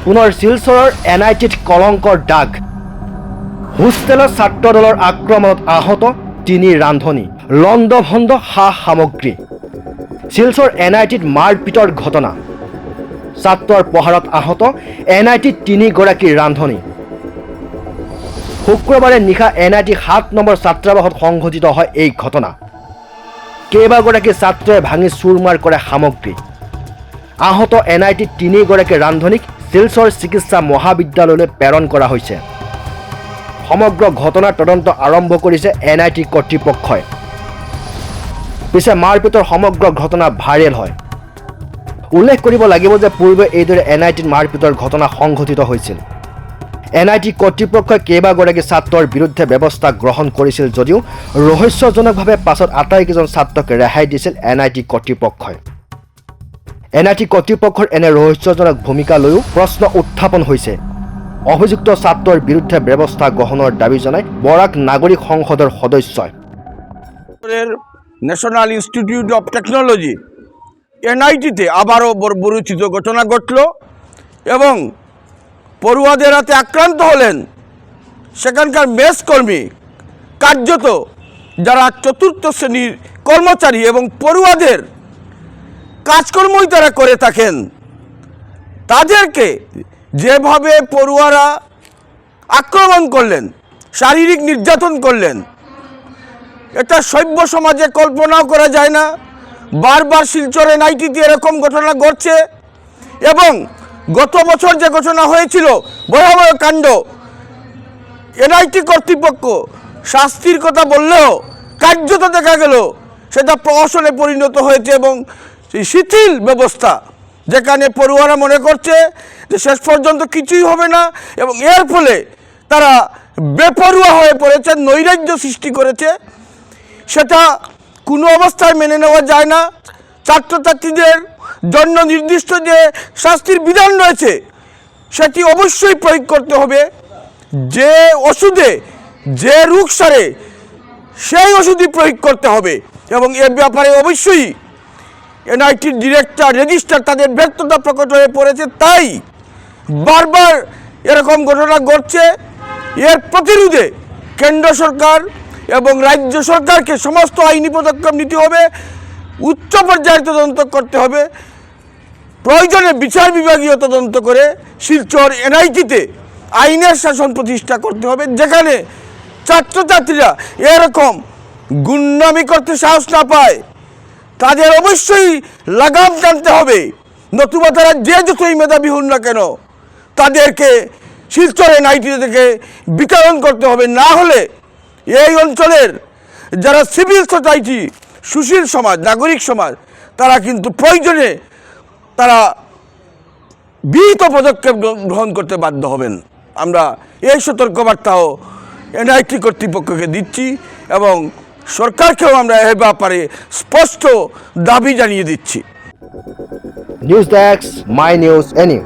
পুনৰ শিলচৰৰ NITত কলংকৰ দাগ। হোষ্টেলৰ ছাত্ৰ দলৰ আক্ৰমণত আহত 3 ৰান্ধনী, লণ্ডভণ্ড সা সামগ্ৰী। শিলচৰ NITত মাৰপিটৰ ঘটনা। ছাত্ৰৰ প্ৰহাৰত আহত NITত 3গৰাকী ৰান্ধনী। শুক্ৰবাৰে নিশা NIT 7 নম্বৰ ছাত্ৰাবাসত সংঘটিত হয় এই ঘটনা। কেইবাগৰাকী ছাত্ৰই ভাঙি চুৰমাৰ কৰে সামগ্ৰী। আহত NIT 3গৰাকী ৰান্ধনীক শিলচৰ চিকিৎসা মহাবিদ্যালয়লৈ প্ৰেৰণ কৰা হৈছে। সমগ্ৰ ঘটনাৰ তদন্ত আৰম্ভ কৰিছে NIT কৰ্তৃপক্ষই। পিছে মাৰপিটৰ সমগ্ৰ ঘটনা ভাইৰেল হয়। উল্লেখ কৰিব লাগিব যে পূৰ্বে এইদৰে NITত মাৰপিটৰ ঘটনা সংঘটিত হৈছিল। NIT কৰ্তৃপক্ষই কেইবাগৰাকী ছাত্ৰৰ বিৰুদ্ধে ব্যৱস্থা গ্ৰহণ কৰিছিল যদিও ৰহস্যজনকভাৱে পাছত আটাইকেইজন ছাত্ৰক ৰেহাই দিছিল NIT কৰ্তৃপক্ষই। NIT কৰ্তৃপক্ষৰ এনে ৰহস্যজনক ভূমিকা লৈও প্ৰশ্ন উত্থাপন হৈছে। অভিযুক্ত ছাত্ৰৰ বিৰুদ্ধে ব্যৱস্থা গ্ৰহণৰ দাবী জনাই বৰাক নাগৰিক সংসদৰ সদস্যই। ন্যাশনাল ইনস্টিটিউট অফ টেকনোলজি NITতে আবারও বর্বরোচিত ঘটনা ঘটল এবং পড়ুয়াদের হাতে আক্রান্ত হলেন সেখানকার মেস কর্মী, কার্যত যারা 4র্থ শ্রেণীর কর্মচারী এবং পড়ুয়াদের কাজকর্মই তারা করে থাকেন। তাদেরকে যেভাবে পড়ুয়ারা আক্রমণ করলেন, শারীরিক নির্যাতন করলেন, এটা সভ্য সমাজে কল্পনাও করা যায় না। বারবার শিলচর NITতে এরকম ঘটনা ঘটছে এবং গত বছর যে ঘটনা হয়েছিল ভয়াবহ কাণ্ড, NIT কর্তৃপক্ষ শাস্তির কথা বললেও কার্যত দেখা গেল সেটা প্রহসনে পরিণত হয়েছে এবং শিথিল ব্যবস্থা, যেখানে পড়ুয়ারা মনে করছে যে শেষ পর্যন্ত কিছুই হবে না এবং এর ফলে তারা বেপরোয়া হয়ে পড়েছে, নৈরাজ্য সৃষ্টি করেছে। সেটা কোনো অবস্থায় মেনে নেওয়া যায় না। ছাত্রছাত্রীদের জন্য নির্দিষ্ট যে শাস্তির বিধান রয়েছে সেটি অবশ্যই প্রয়োগ করতে হবে। যে ওষুধে যে রোগ সারে সেই ওষুধই প্রয়োগ করতে হবে এবং এ ব্যাপারে অবশ্যই NITর ডিরেক্টর, রেজিস্ট্রার তাদের ব্যর্থতা প্রকট হয়ে পড়েছে। তাই বারবার এরকম ঘটনা ঘটছে। এর প্রতিরোধে কেন্দ্র সরকার এবং রাজ্য সরকারকে সমস্ত আইনি পদক্ষেপ নিতে হবে, উচ্চ পর্যায়ে তদন্ত করতে হবে, প্রয়োজনে বিচার বিভাগীয় তদন্ত করে শিলচর NITতে আইনের শাসন প্রতিষ্ঠা করতে হবে, যেখানে ছাত্রছাত্রীরা এরকম গুন্ডামি করতে সাহস না পায়। তাদের অবশ্যই লাগাম টানতে হবে, নতুবা তারা যে যতই মেধাবী হন না কেন তাদেরকে শিলচর NIT থেকে বিতরণ করতে হবে। না হলে এই অঞ্চলের যারা সিভিল সোসাইটি, সুশীল সমাজ, নাগরিক সমাজ, তারা কিন্তু প্রয়োজনে তারা বিহিত পদক্ষেপ গ্রহণ করতে বাধ্য হবেন। আমরা এই সতর্কবার্তাও NIT কর্তৃপক্ষকে দিচ্ছি এবং সরকারকেও আমরা এ ব্যাপারে স্পষ্ট দাবি জানিয়ে দিচ্ছি। News desk, my news any.